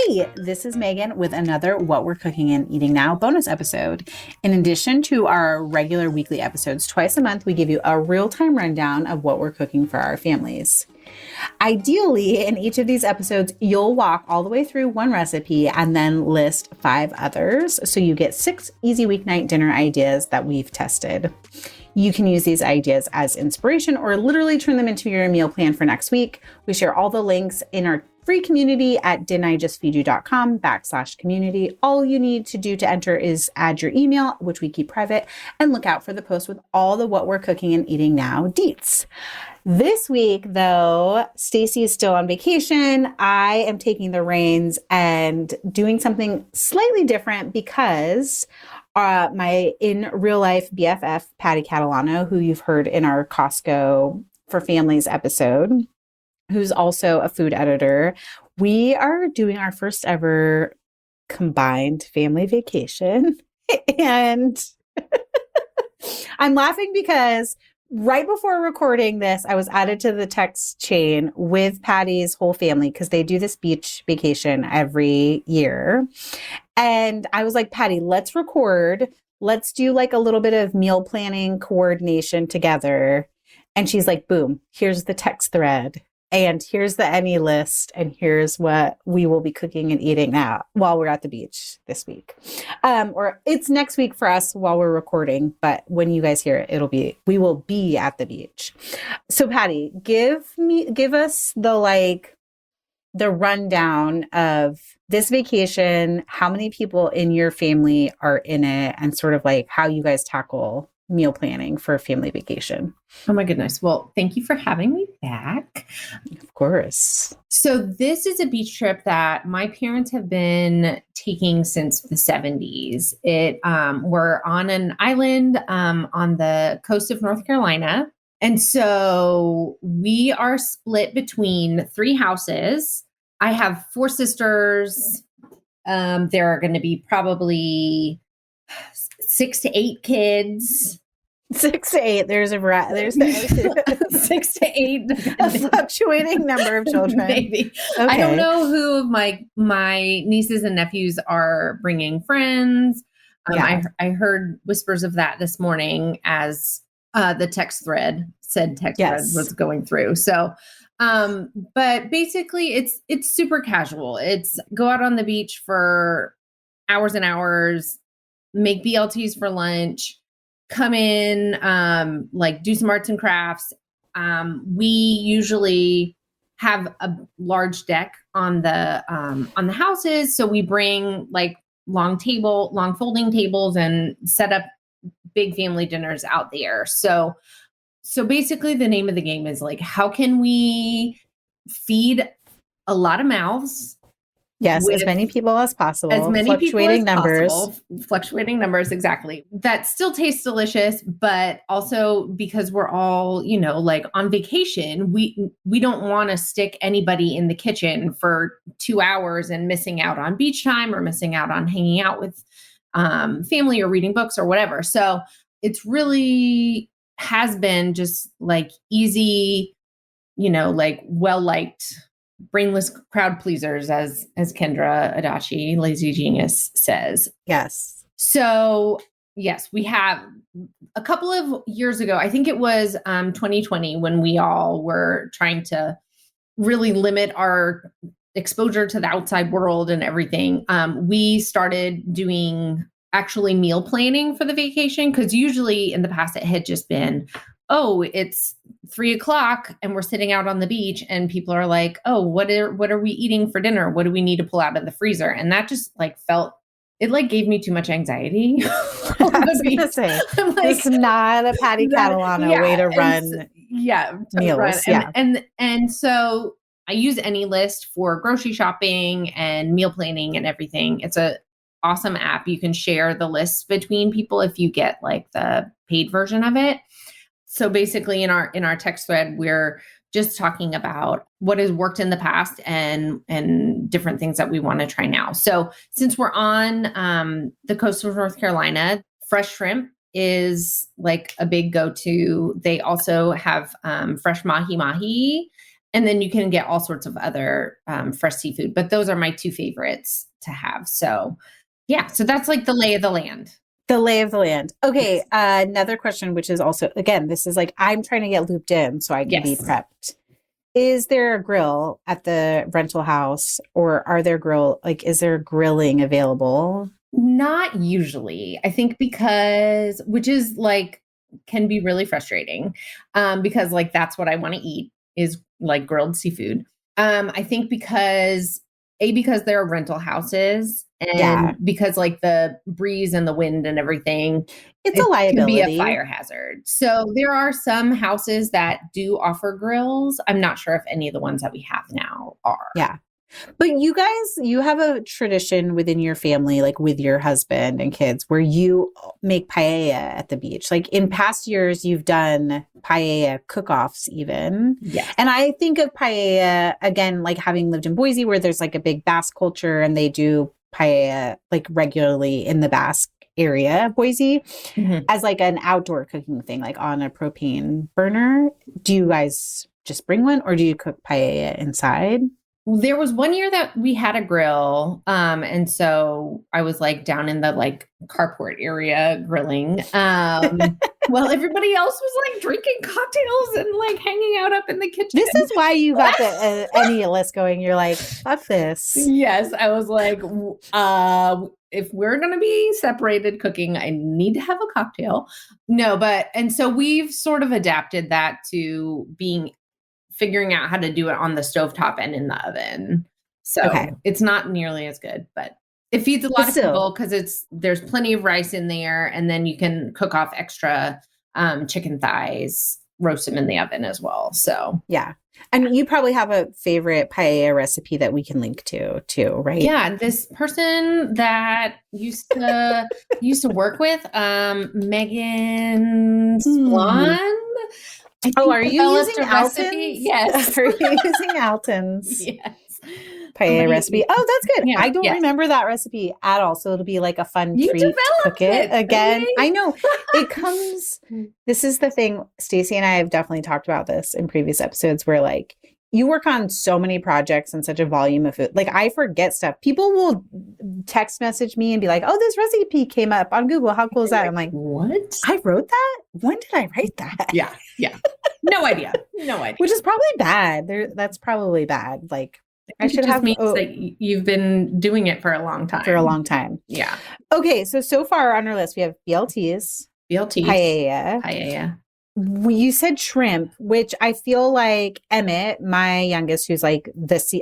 Hey, this is Megan with another What We're Cooking and Eating Now bonus episode. In addition to our regular weekly episodes, twice a month, we give you a real-time rundown of what we're cooking for our families. Ideally, in each of these episodes, you'll walk all the way through one recipe and then list 5 others. So you get 6 easy weeknight dinner ideas that we've tested. You can use these ideas as inspiration or literally turn them into your meal plan for next week. We share all the links in our free community at didn'tijustfeedyou.com/community. All you need to do to enter is add your email, which we keep private, and look out for the post with all the What We're Cooking and Eating Now deets. This week, though, Stacy is still on vacation. I am taking the reins and doing something slightly different because my in real life BFF, Patty Catalano, who you've heard in our Costco for Families episode, who's also a food editor, we are doing our first ever combined family vacation. And I'm laughing because right before recording this, I was added to the text chain with Patty's whole family because they do this beach vacation every year. And I was like, Patty, let's record. Let's do like a little bit of meal planning coordination together. And she's like, boom, here's the text thread. And here's the any list. And here's what we will be cooking and eating now while we're at the beach this week. Or it's next week for us while we're recording. But when you guys hear it, we will be at the beach. So Patty, give us the rundown of this vacation, how many people in your family are in it, and sort of like how you guys tackle meal planning for a family vacation. Oh my goodness. Well, thank you for having me back. Of course. So this is a beach trip that my parents have been taking since the 70s. We're on an island on the coast of North Carolina. And so we are split between 3 houses. I have 4 sisters. There are going to be probably 6 to 8 kids. 6 to 8. There's 6 to 8. A fluctuating number of children. Maybe. Okay. I don't know who of my nieces and nephews are bringing friends. I heard whispers of that this morning as the text thread was going through. So, but basically it's super casual. It's go out on the beach for hours and hours, make BLTs for lunch, come in, do some arts and crafts. We usually have a large deck on the houses. So we bring like long folding tables and set up big family dinners out there. So basically the name of the game is like, how can we feed a lot of mouths? Yes, as many people as possible. As many fluctuating numbers. Fluctuating numbers, exactly. That still tastes delicious, but also because we're all, on vacation, we don't want to stick anybody in the kitchen for 2 hours and missing out on beach time or missing out on hanging out with family or reading books or whatever. So it's really has been just like easy, well-liked, brainless crowd pleasers, as Kendra Adachi, Lazy Genius, says. Yes. So yes, we have a couple of years ago, I think it was 2020, when we all were trying to really limit our exposure to the outside world and everything. We started doing actually meal planning for the vacation, because usually in the past it had just been, oh, it's 3:00 and we're sitting out on the beach and people are like, oh, what are we eating for dinner? What do we need to pull out of the freezer? And that just gave me too much anxiety. I was going to say, it's not a Patty Catalano way to run meals. And so I use AnyList for grocery shopping and meal planning and everything. It's a awesome app. You can share the lists between people if you get like the paid version of it. So basically in our text thread, we're just talking about what has worked in the past and different things that we want to try now. So since we're on the coast of North Carolina, fresh shrimp is like a big go-to. They also have fresh mahi-mahi And then you can get all sorts of other fresh seafood, but those are my two favorites to have. So yeah, so that's like the lay of the land. The lay of the land. Okay, another question, which is also, again, this is like, I'm trying to get looped in so I can be prepped. Is there a grill at the rental house, or is there grilling available? Not usually. I think because, which is like, can be really frustrating because like, that's what I want to eat is like grilled seafood. I think because there are rental houses and because like the breeze and the wind and everything, it's a liability. Can be a fire hazard. So there are some houses that do offer grills. I'm not sure if any of the ones that we have now are. Yeah. But you guys, you have a tradition within your family, like with your husband and kids, where you make paella at the beach. Like in past years, you've done paella cook-offs even. Yes. And I think of paella, again, like having lived in Boise, where there's like a big Basque culture and they do paella like regularly in the Basque area, Boise, as like an outdoor cooking thing, like on a propane burner. Do you guys just bring one, or do you cook paella inside? There was one year that we had a grill. And so I was like down in the like carport area grilling. Well, everybody else was like drinking cocktails and like hanging out up in the kitchen. This is why you got the any list going. You're like, fuck this. Yes. I was like, if we're going to be separated cooking, I need to have a cocktail. No, and so we've sort of adapted that to figuring out how to do it on the stovetop and in the oven. So it's not nearly as good, but it feeds a lot of people because there's plenty of rice in there, and then you can cook off extra chicken thighs, roast them in the oven as well. So yeah. And you probably have a favorite paella recipe that we can link to too, right? Yeah. This person that used to work with, Meghan Swan. Are you using Alton's? Yes. Are you using Alton's? Yes. Paella recipe. Oh, that's good. Yeah, I don't remember that recipe at all. So it'll be like a fun treat to cook it again. Right? I know. It comes, this is the thing, Stacey and I have definitely talked about this in previous episodes where like you work on so many projects and such a volume of food. Like I forget stuff. People will text message me and be like, oh, this recipe came up on Google. How cool is that? I'm like, what? I wrote that? When did I write that? Yeah. Yeah. No idea. Which is probably bad. That's probably bad. Like I should have means that you've been doing it for a long time. Yeah. Okay. So far on our list, we have BLTs, paella. You said shrimp, which I feel like Emmett, my youngest, who's like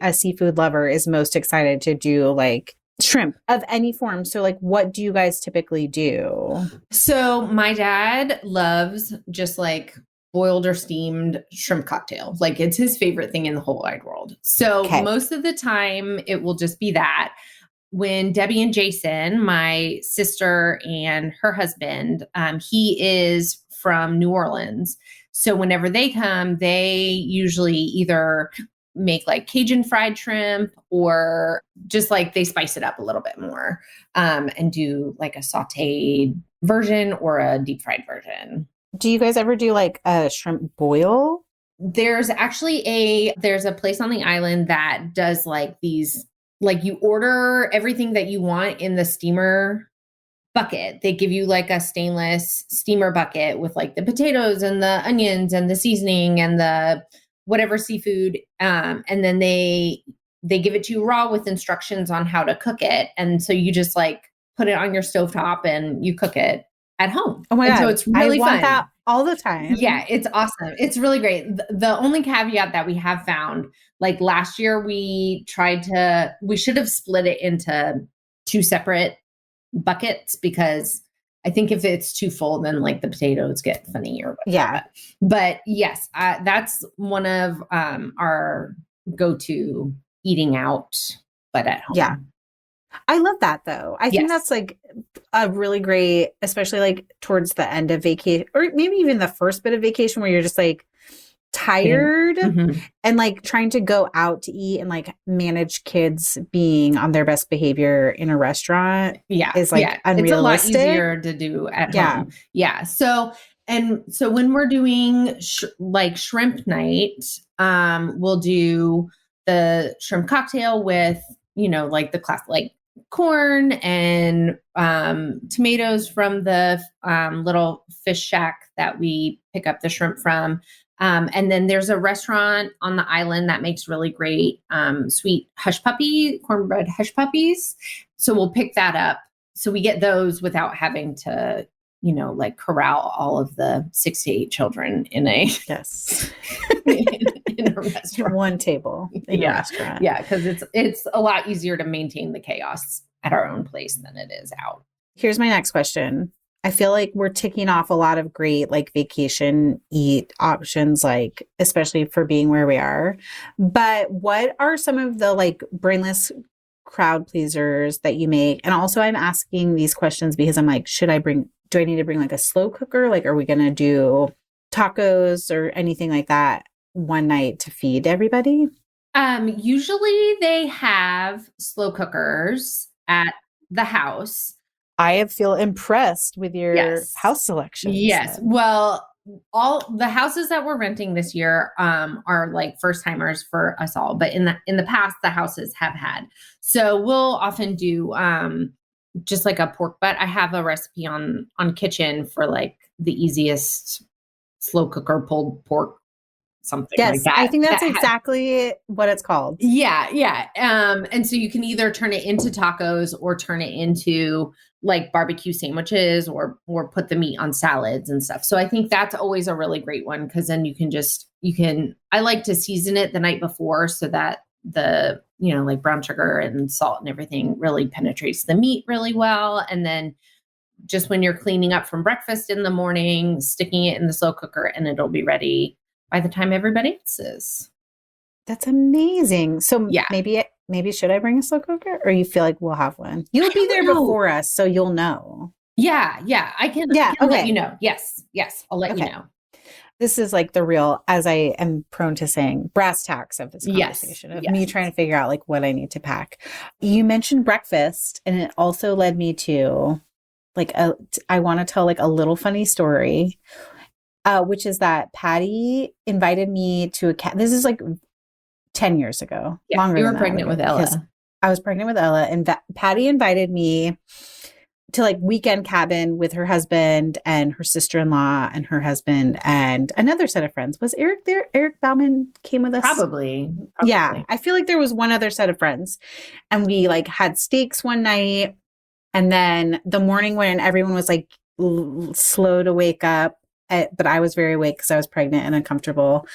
a seafood lover, is most excited to do like shrimp of any form. So like, what do you guys typically do? So my dad loves just like boiled or steamed shrimp cocktail. Like it's his favorite thing in the whole wide world. So most of the time it will just be that. When Debbie and Jason, my sister and her husband, he is from New Orleans. So whenever they come, they usually either make like Cajun fried shrimp or just like they spice it up a little bit more and do like a sauteed version or a deep fried version. Do you guys ever do like a shrimp boil? There's actually there's a place on the island that does like these, like you order everything that you want in the steamer bucket. They give you like a stainless steamer bucket with like the potatoes and the onions and the seasoning and the whatever seafood. And then they give it to you raw with instructions on how to cook it. And so you just like put it on your stovetop and you cook it at home. Oh my God. So it's really fun. I want that all the time. Yeah, it's awesome. It's really great. The only caveat that we have found, like last year we should have split it into two separate buckets because I think if it's too full, then like the potatoes get funny or whatever. Yeah. But yes, that's one of our go-to eating out, but at home. Yeah. I love that though. I think that's like a really great, especially like towards the end of vacation or maybe even the first bit of vacation where you're just like tired and like trying to go out to eat and like manage kids being on their best behavior in a restaurant is like unrealistic. It's a lot easier to do at home. Yeah. So And so when we're doing like shrimp night, we'll do the shrimp cocktail with, like the class, like corn and tomatoes from the little fish shack that we pick up the shrimp from. And then there's a restaurant on the island that makes really great sweet cornbread hush puppies. So we'll pick that up. So we get those without having to, like corral all of the 6 to 8 children in a in a restaurant. One table in a restaurant. Yeah, because it's a lot easier to maintain the chaos at our own place than it is out. Here's my next question. I feel like we're ticking off a lot of great like vacation eat options, like especially for being where we are. But what are some of the like brainless crowd pleasers that you make? And also I'm asking these questions because I'm like, do I need to bring like a slow cooker? Like, are we going to do tacos or anything like that one night to feed everybody? Usually they have slow cookers at the house. I feel impressed with your house selections. Yes. Then. Well, all the houses that we're renting this year are like first timers for us all, but in the past the houses have had. So we'll often do just like a pork butt. I have a recipe on Kitchen for like the easiest slow cooker pulled pork, something like that. I think that's exactly what it's called. Yeah. And so you can either turn it into tacos or turn it into like barbecue sandwiches or put the meat on salads and stuff. So I think that's always a really great one because then I like to season it the night before so that the, like brown sugar and salt and everything really penetrates the meat really well. And then just when you're cleaning up from breakfast in the morning, sticking it in the slow cooker and it'll be ready by the time everybody else is. That's amazing. So maybe should I bring a slow cooker or you feel like we'll have one? You'll be there before us, so you'll know. Yeah. I can let you know. Yes. I'll let you know. This is like the real, as I am prone to saying, brass tacks of this conversation of me trying to figure out like what I need to pack. You mentioned breakfast and it also led me to like I want to tell like a little funny story. Which is that Patty invited me to this is like 10 years ago. Yeah, longer you than were pregnant with Ella. I was pregnant with Ella and Patty invited me to like weekend cabin with her husband and her sister-in-law and her husband and another set of friends. Was Eric there? Eric Bauman came with us? Probably. Yeah. I feel like there was one other set of friends and we like had steaks one night. And then the morning when everyone was like slow to wake up, but I was very awake because I was pregnant and uncomfortable.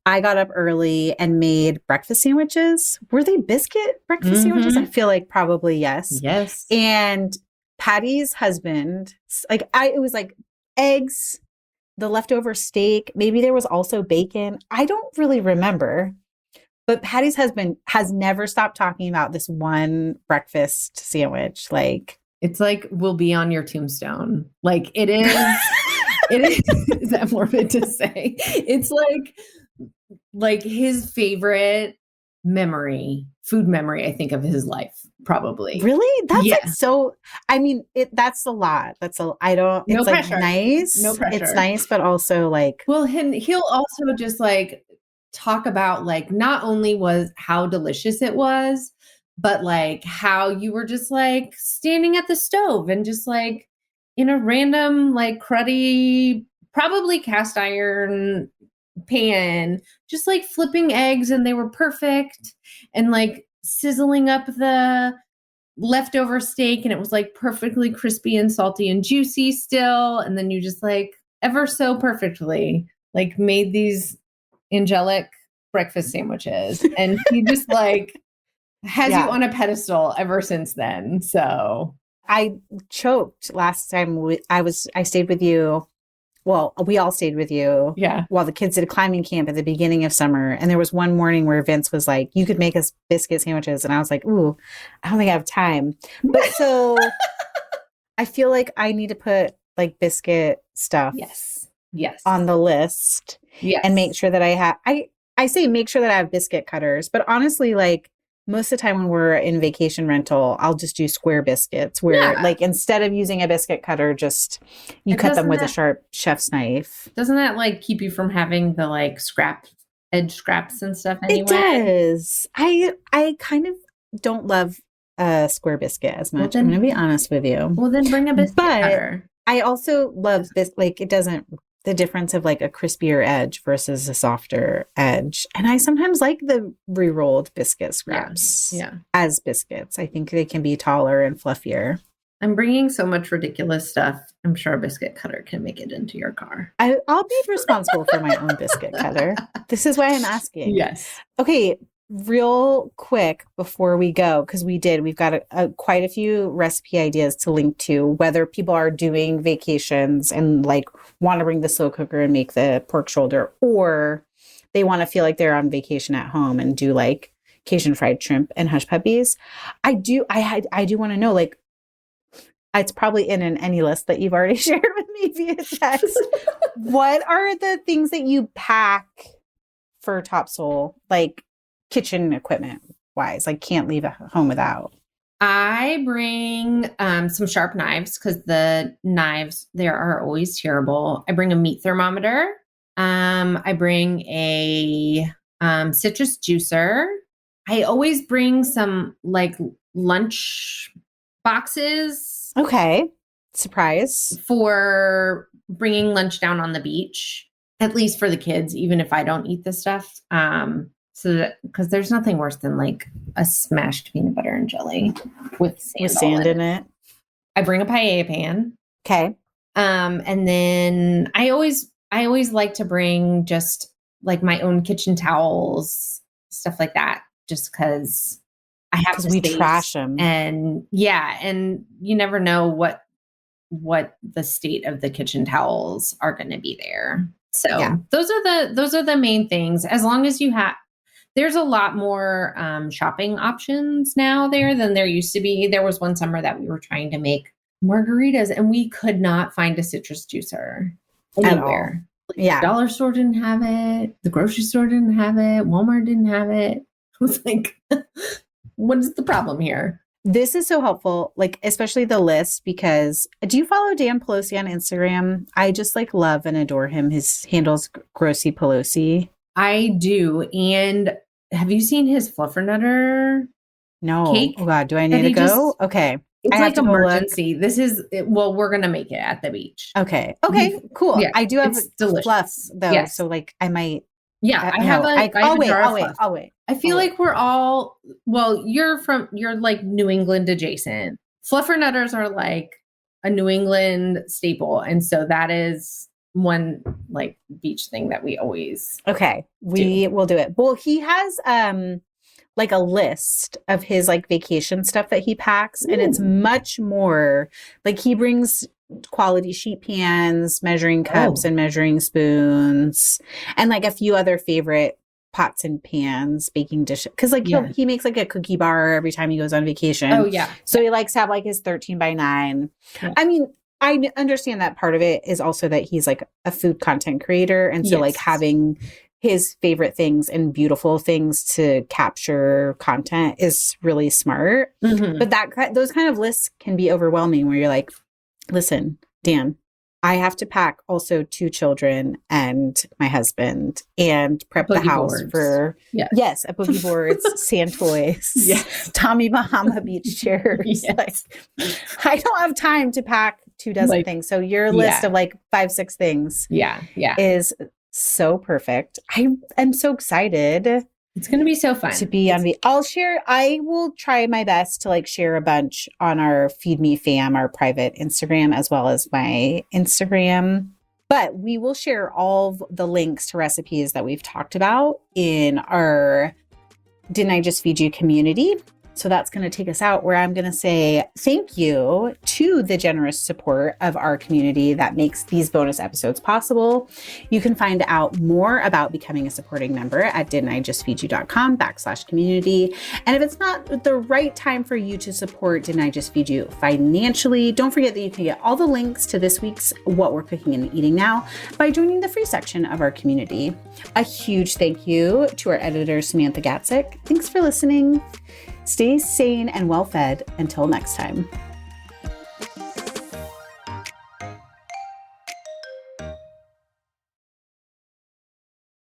I got up early and made breakfast sandwiches. Were they biscuit breakfast sandwiches? I feel like probably yes. Yes. And Patty's husband, it was like eggs, the leftover steak. Maybe there was also bacon. I don't really remember. But Patty's husband has never stopped talking about this one breakfast sandwich. Like it's like will be on your tombstone. Like it is. Is that morbid to say? It's like his favorite food memory, I think, of his life, probably. Really? That's like so, I mean, that's a lot. It's no pressure. Like nice. No pressure. It's nice, but also like. Well, he'll also just like talk about like not only was how delicious it was, but like how you were just like standing at the stove and just like, in a random, like cruddy, probably cast iron pan, just like flipping eggs and they were perfect and like sizzling up the leftover steak and it was like perfectly crispy and salty and juicy still. And then you just like ever so perfectly like made these angelic breakfast sandwiches. And he just like has you on a pedestal ever since then. So I choked last time I stayed with you. Well, we all stayed with you. Yeah. While the kids did a climbing camp at the beginning of summer. And there was one morning where Vince was like, you could make us biscuit sandwiches. And I was like, ooh, I don't think I have time. But so I feel like I need to put like biscuit stuff on the list. Yes. And make sure that I say make sure that I have biscuit cutters. But honestly, like most of the time when we're in vacation rental, I'll just do square biscuits where like instead of using a biscuit cutter, just you cut them with a sharp chef's knife. Doesn't that like keep you from having the like edge scraps and stuff anyway? It does. I kind of don't love a square biscuit as much. I'm going to be honest with you. Well, then bring a biscuit cutter. I also love this. Like it doesn't, the difference of like a crispier edge versus a softer edge. And I sometimes like the re-rolled biscuit scraps as biscuits. I think they can be taller and fluffier. I'm bringing so much ridiculous stuff. I'm sure a biscuit cutter can make it into your car. I'll be responsible for my own biscuit cutter. This is why I'm asking. Yes. Okay. Real quick before we go, because we've got quite a few recipe ideas to link to, whether people are doing vacations and like want to bring the slow cooker and make the pork shoulder, or they want to feel like they're on vacation at home and do like Cajun fried shrimp and hush puppies. I do want to know, like, it's probably in any list that you've already shared with me via text. What are the things that you pack for Topsoul, like kitchen equipment wise, like can't leave at home without? I bring some sharp knives because the knives there are always terrible. I bring a meat thermometer. I bring a citrus juicer. I always bring some like lunch boxes. Okay. Surprise. For bringing lunch down on the beach, at least for the kids, even if I don't eat this stuff. Because there's nothing worse than like a smashed peanut butter and jelly with sand in it. I bring a paella pan. Okay. And then I always like to bring just like my own kitchen towels, stuff like that, just because I have to. We trash them, and and you never know what the state of the kitchen towels are going to be there. So those are the main things. As long as you have. There's a lot more shopping options now there than there used to be. There was one summer that we were trying to make margaritas and we could not find a citrus juicer anywhere. The dollar store didn't have it. The grocery store didn't have it. Walmart didn't have it. I was like, what is the problem here? This is so helpful, like especially the list, because do you follow Dan Pelosi on Instagram? I just like love and adore him. His handle's Grossy Pelosi. I do. And have you seen his fluffernutter? No. Cake? Oh God, do I need to go? Okay. It's like emergency. This is, we're going to make it at the beach. Okay. Okay, cool. Yeah, I do have fluff though. Yes. So like I might. Yeah. I'll wait. I feel like we're all, you're like New England adjacent. Fluffernutters are like a New England staple. And so that is one like beach thing that we always we will do it. Well, he has like a list of his like vacation stuff that he packs. And it's much more like he brings quality sheet pans, measuring cups and measuring spoons, and like a few other favorite pots and pans, baking dishes. Cause like he makes like a cookie bar every time he goes on vacation. Oh yeah. So he likes to have like his 13x9. Yeah. I mean, I understand that part of it is also that he's like a food content creator. And so like having his favorite things and beautiful things to capture content is really smart. Mm-hmm. But those kind of lists can be overwhelming where you're like, listen, Dan, I have to pack also 2 children and my husband and prep the house for a boogie boards, sand toys, Tommy Bahama beach chairs. Like, I don't have time to pack 24 things. So your list of like 5-6 things is so perfect. I am so excited. It's going to be so fun to be on the. I will try my best to like share a bunch on our Feed Me Fam, our private Instagram, as well as my Instagram. But we will share all of the links to recipes that we've talked about in our Didn't I Just Feed You community. So that's going to take us out where I'm going to say thank you to the generous support of our community that makes these bonus episodes possible. You can find out more about becoming a supporting member at didn'tijustfeedyou.com/community. And if it's not the right time for you to support Didn't I Just Feed You financially, don't forget that you can get all the links to this week's What We're Cooking and Eating Now by joining the free section of our community. A huge thank you to our editor, Samantha Gatzik. Thanks for listening. Stay sane and well-fed until next time.